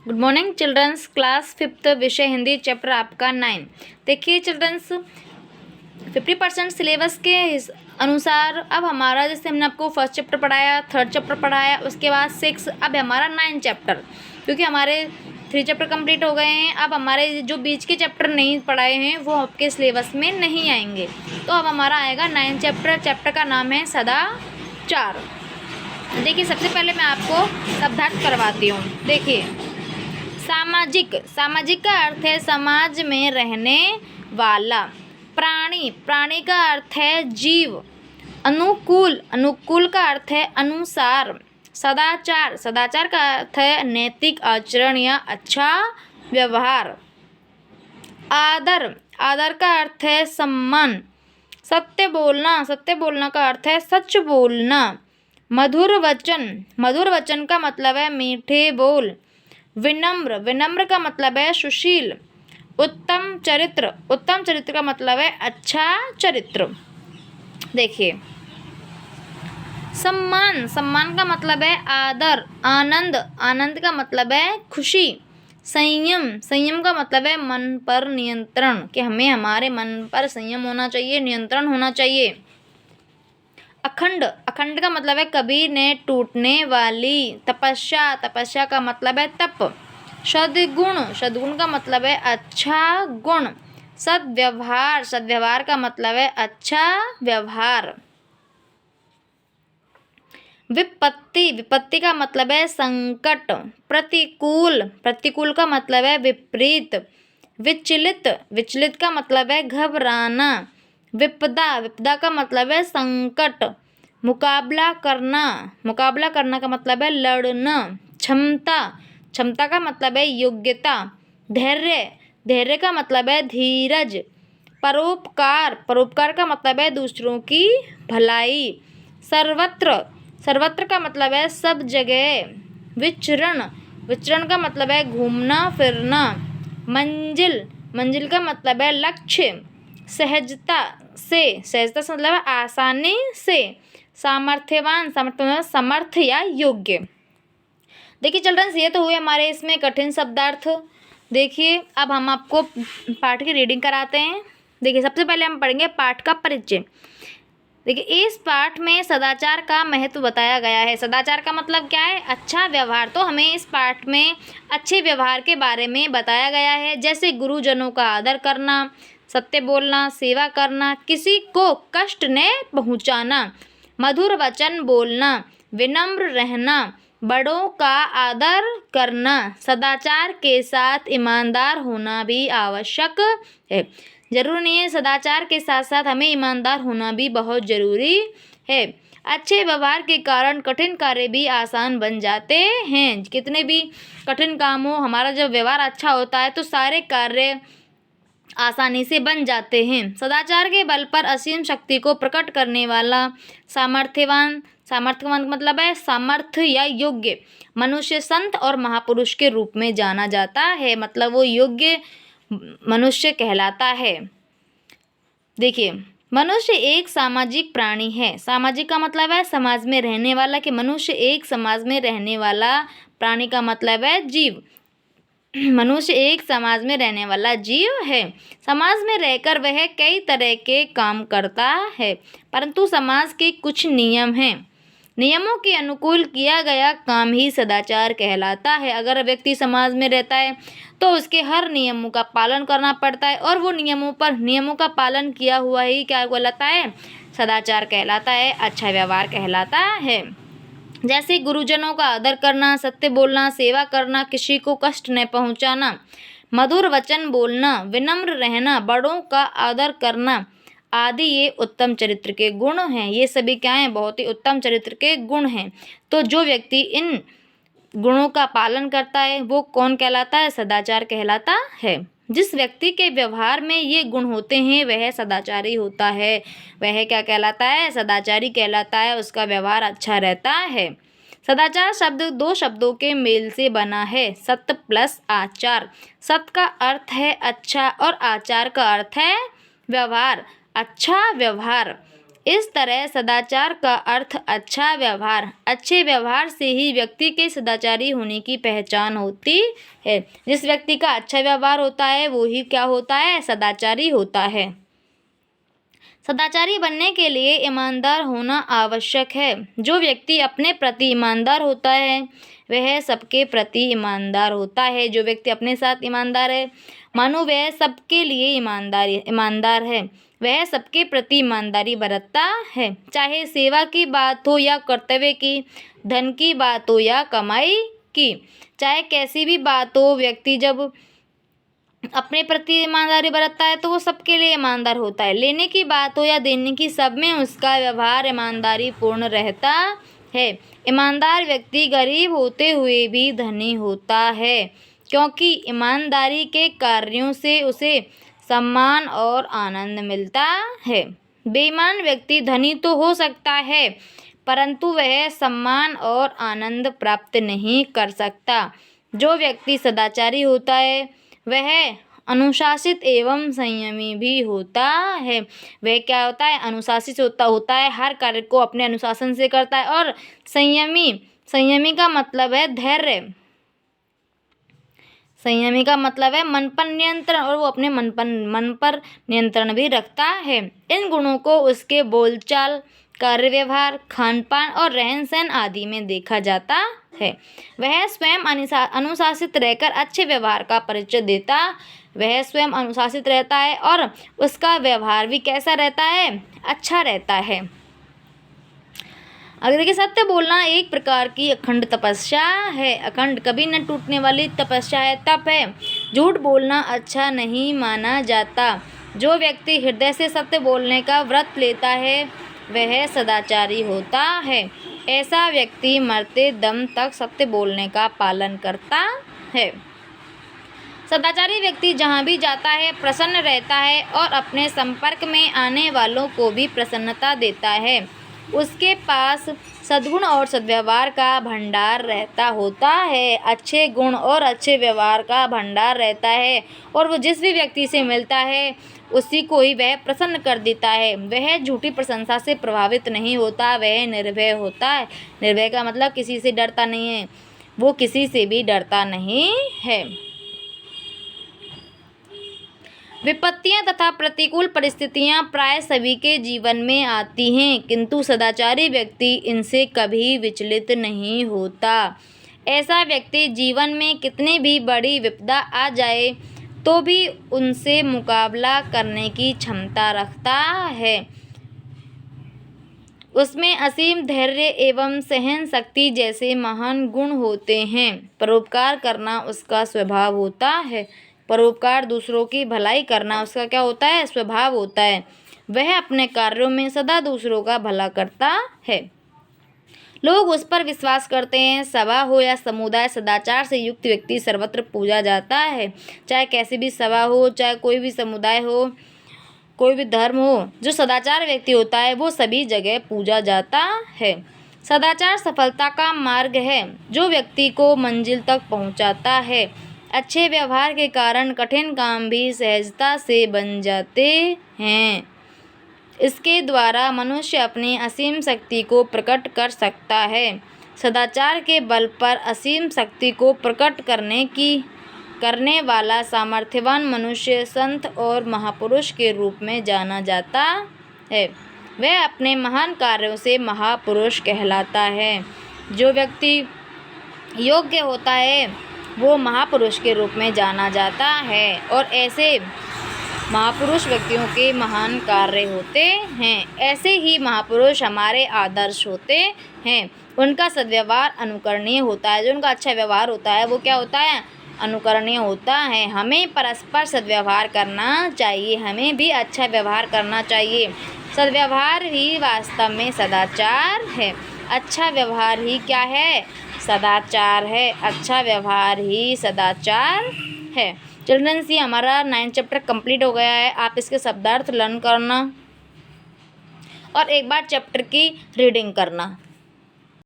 Good morning children's, class 5th विषय Hindi, chapter आपका 9। देखिए चिल्ड्रंस, 50% सिलेबस के अनुसार अब हमारा, जैसे हमने आपको फर्स्ट चैप्टर पढ़ाया, थर्ड चैप्टर पढ़ाया, उसके बाद 6, अब हमारा 9 चैप्टर, क्योंकि हमारे 3 चैप्टर कंप्लीट हो गए हैं। अब हमारे जो बीच के चैप्टर नहीं पढ़ाए हैं वो आपके सिलेबस में नहीं आएंगे, तो अब हमारा आएगा 9 चैप्टर। चैप्टर का नाम है सदाचार। देखिए सबसे पहले मैं आपको शब्दार्थ करवाती हूँ। देखिए, सामाजिक, सामाजिक का अर्थ है समाज में रहने वाला। प्राणी, प्राणी का अर्थ है जीव। अनुकूल, अनुकूल का अर्थ है अनुसार। सदाचार, सदाचार का अर्थ है नैतिक आचरण या अच्छा व्यवहार। आदर, आदर का अर्थ है सम्मान। सत्य बोलना, सत्य बोलना का अर्थ है सच बोलना। मधुर वचन, मधुर वचन का मतलब है मीठे बोल। विनम्र, विनम्र का मतलब है सुशील। उत्तम चरित्र, उत्तम चरित्र का मतलब है अच्छा चरित्र। देखिए, सम्मान, सम्मान का मतलब है आदर। आनंद, आनंद का मतलब है खुशी। संयम, संयम का मतलब है मन पर नियंत्रण, कि हमें हमारे मन पर संयम होना चाहिए, नियंत्रण होना चाहिए। अखंड, अखंड का मतलब है कभी न टूटने वाली। तपस्या, तपस्या का मतलब है तप। सद्गुण, सद्गुण का मतलब है अच्छा गुण। सद्व्यवहार, सद्व्यवहार का मतलब है अच्छा व्यवहार। विपत्ति, विपत्ति का मतलब है संकट। प्रतिकूल, प्रतिकूल का मतलब है विपरीत। विचलित, विचलित का मतलब है घबराना। विपदा, विपदा का मतलब है संकट। मुकाबला करना, मुकाबला करना का मतलब है लड़ना। क्षमता, क्षमता का मतलब है योग्यता। धैर्य, धैर्य का मतलब है धीरज। परोपकार, परोपकार का मतलब है दूसरों की भलाई। सर्वत्र, सर्वत्र का मतलब है सब जगह। विचरण, विचरण का मतलब है घूमना फिरना। मंजिल, मंजिल का मतलब है लक्ष्य। सहजता से, सहजता से मतलब है आसानी से। सामर्थ्यवान, सामर्थ्यवान समर्थ या योग्य। देखिए चिल्ड्रंस, ये तो हुए हमारे इसमें कठिन शब्दार्थ। देखिए अब हम आपको पाठ की रीडिंग कराते हैं। देखिए सबसे पहले हम पढ़ेंगे पाठ का परिचय। देखिए इस पाठ में सदाचार का महत्व बताया गया है। सदाचार का मतलब क्या है? अच्छा व्यवहार। तो हमें इस पाठ में अच्छे व्यवहार के बारे में बताया गया है, जैसे गुरुजनों का आदर करना, सत्य बोलना, सेवा करना, किसी को कष्ट न पहुंचाना, मधुर वचन बोलना, विनम्र रहना, बड़ों का आदर करना, सदाचार के साथ ईमानदार होना भी आवश्यक है। जरूरी नहीं है, सदाचार के साथ साथ हमें ईमानदार होना भी बहुत ज़रूरी है। अच्छे व्यवहार के कारण कठिन कार्य भी आसान बन जाते हैं। कितने भी कठिन काम हो, हमारा जब व्यवहार अच्छा होता है तो सारे कार्य आसानी से बन जाते हैं। सदाचार के बल पर असीम शक्ति को प्रकट करने वाला सामर्थ्यवान, सामर्थ्यवान मतलब है सामर्थ्य या योग्य मनुष्य संत और महापुरुष के रूप में जाना जाता है। मतलब वो योग्य मनुष्य कहलाता है। देखिए, मनुष्य एक सामाजिक प्राणी है। सामाजिक का मतलब है समाज में रहने वाला, कि मनुष्य एक समाज में रहने वाला प्राणी का मतलब है जीव। मनुष्य एक समाज में रहने वाला जीव है। समाज में रहकर वह कई तरह के काम करता है, परंतु समाज के कुछ नियम हैं। नियमों के अनुकूल किया गया काम ही सदाचार कहलाता है। अगर व्यक्ति समाज में रहता है तो उसके हर नियमों का पालन करना पड़ता है, और वो नियमों का पालन किया हुआ ही क्या कहलाता है? सदाचार कहलाता है, अच्छा व्यवहार कहलाता है। जैसे गुरुजनों का आदर करना, सत्य बोलना, सेवा करना, किसी को कष्ट न पहुंचाना, मधुर वचन बोलना, विनम्र रहना, बड़ों का आदर करना आदि, ये उत्तम चरित्र के गुण हैं। ये सभी क्या हैं? बहुत ही उत्तम चरित्र के गुण हैं। तो जो व्यक्ति इन गुणों का पालन करता है वो कौन कहलाता है? सदाचार कहलाता है। जिस व्यक्ति के व्यवहार में ये गुण होते हैं वह सदाचारी होता है। वह क्या कहलाता है? सदाचारी कहलाता है। उसका व्यवहार अच्छा रहता है। सदाचार शब्द 2 शब्दों के मेल से बना है, सत्य प्लस आचार। सत्य का अर्थ है अच्छा और आचार का अर्थ है व्यवहार, अच्छा व्यवहार। इस तरह सदाचार का अर्थ अच्छा व्यवहार, अच्छे व्यवहार से ही व्यक्ति के सदाचारी होने की पहचान होती है। जिस व्यक्ति का अच्छा व्यवहार होता है वो ही क्या होता है, सदाचारी होता है। सदाचारी बनने के लिए ईमानदार होना आवश्यक है। जो व्यक्ति अपने प्रति ईमानदार होता है वह सबके प्रति ईमानदार होता है। जो व्यक्ति अपने साथ ईमानदार है, मानो वह सबके लिए ईमानदार है, वह सबके प्रति ईमानदारी बरतता है। चाहे सेवा की बात हो या कर्तव्य की, धन की बात हो या कमाई की, चाहे कैसी भी बात हो, व्यक्ति जब अपने प्रति ईमानदारी बरतता है तो वो सबके लिए ईमानदार होता है। लेने की बात हो या देने की, सब में उसका व्यवहार ईमानदारी पूर्ण रहता है। ईमानदार व्यक्ति गरीब होते हुए भी धनी होता है, क्योंकि ईमानदारी के कार्यों से उसे सम्मान और आनंद मिलता है। बेईमान व्यक्ति धनी तो हो सकता है परंतु वह सम्मान और आनंद प्राप्त नहीं कर सकता। जो व्यक्ति सदाचारी होता है वह अनुशासित एवं संयमी भी होता है। वह क्या होता है, अनुशासित होता है, हर कार्य को अपने अनुशासन से करता है। और संयमी का मतलब है धैर्य, संयमी का मतलब है मन पर नियंत्रण, और वो अपने मन पर नियंत्रण भी रखता है। इन गुणों को उसके बोलचाल, कार्य व्यवहार, खान पान और रहन सहन आदि में देखा जाता है। वह स्वयं अनुशासित रहकर अच्छे व्यवहार का परिचय देता, वह स्वयं अनुशासित रहता है और उसका व्यवहार भी कैसा रहता है, अच्छा रहता है। अगर देखिए, सत्य बोलना एक प्रकार की अखंड तपस्या है, अखंड कभी न टूटने वाली तपस्या है, तप है। झूठ बोलना अच्छा नहीं माना जाता। जो व्यक्ति हृदय से सत्य बोलने का व्रत लेता है वह सदाचारी होता है। ऐसा व्यक्ति मरते दम तक सत्य बोलने का पालन करता है। सदाचारी व्यक्ति जहाँ भी जाता है प्रसन्न रहता है और अपने संपर्क में आने वालों को भी प्रसन्नता देता है। उसके पास सद्गुण और सद्व्यवहार का भंडार रहता होता है, अच्छे गुण और अच्छे व्यवहार का भंडार रहता है, और वो जिस भी व्यक्ति से मिलता है उसी को ही वह प्रसन्न कर देता है। वह झूठी प्रशंसा से प्रभावित नहीं होता, वह निर्भय होता है। निर्भय का मतलब किसी से डरता नहीं है, वो किसी से भी डरता नहीं है। विपत्तियां तथा प्रतिकूल परिस्थितियां प्राय सभी के जीवन में आती हैं, किंतु सदाचारी व्यक्ति इनसे कभी विचलित नहीं होता। ऐसा व्यक्ति जीवन में कितनी भी बड़ी विपदा आ जाए तो भी उनसे मुकाबला करने की क्षमता रखता है। उसमें असीम धैर्य एवं सहन शक्ति जैसे महान गुण होते हैं। परोपकार करना उसका स्वभाव होता है। परोपकार, दूसरों की भलाई करना उसका क्या होता है, स्वभाव होता है। वह अपने कार्यों में सदा दूसरों का भला करता है। लोग उस पर विश्वास करते हैं। सभा हो या समुदाय, सदाचार से युक्त व्यक्ति सर्वत्र पूजा जाता है। चाहे कैसी भी सभा हो, चाहे कोई भी समुदाय हो, कोई भी धर्म हो, जो सदाचार व्यक्ति होता है वो सभी जगह पूजा जाता है। सदाचार सफलता का मार्ग है जो व्यक्ति को मंजिल तक पहुंचाता है। अच्छे व्यवहार के कारण कठिन काम भी सहजता से बन जाते हैं। इसके द्वारा मनुष्य अपनी असीम शक्ति को प्रकट कर सकता है। सदाचार के बल पर असीम शक्ति को प्रकट करने वाला सामर्थ्यवान मनुष्य संत और महापुरुष के रूप में जाना जाता है। वह अपने महान कार्यों से महापुरुष कहलाता है। जो व्यक्ति योग्य होता है वो महापुरुष के रूप में जाना जाता है, और ऐसे महापुरुष व्यक्तियों के महान कार्य होते हैं। ऐसे ही महापुरुष हमारे आदर्श होते हैं। उनका सद्व्यवहार अनुकरणीय होता है। जो उनका अच्छा व्यवहार होता है वो क्या होता है, अनुकरणीय होता है। हमें परस्पर सद्व्यवहार करना चाहिए, हमें भी अच्छा व्यवहार करना चाहिए। सद्व्यवहार ही वास्तव में सदाचार है। अच्छा व्यवहार ही क्या है, सदाचार है। अच्छा व्यवहार ही सदाचार है। चिल्ड्रंस, ये हमारा 9th चैप्टर कंप्लीट हो गया है। आप इसके शब्दार्थ लर्न करना और एक बार चैप्टर की रीडिंग करना।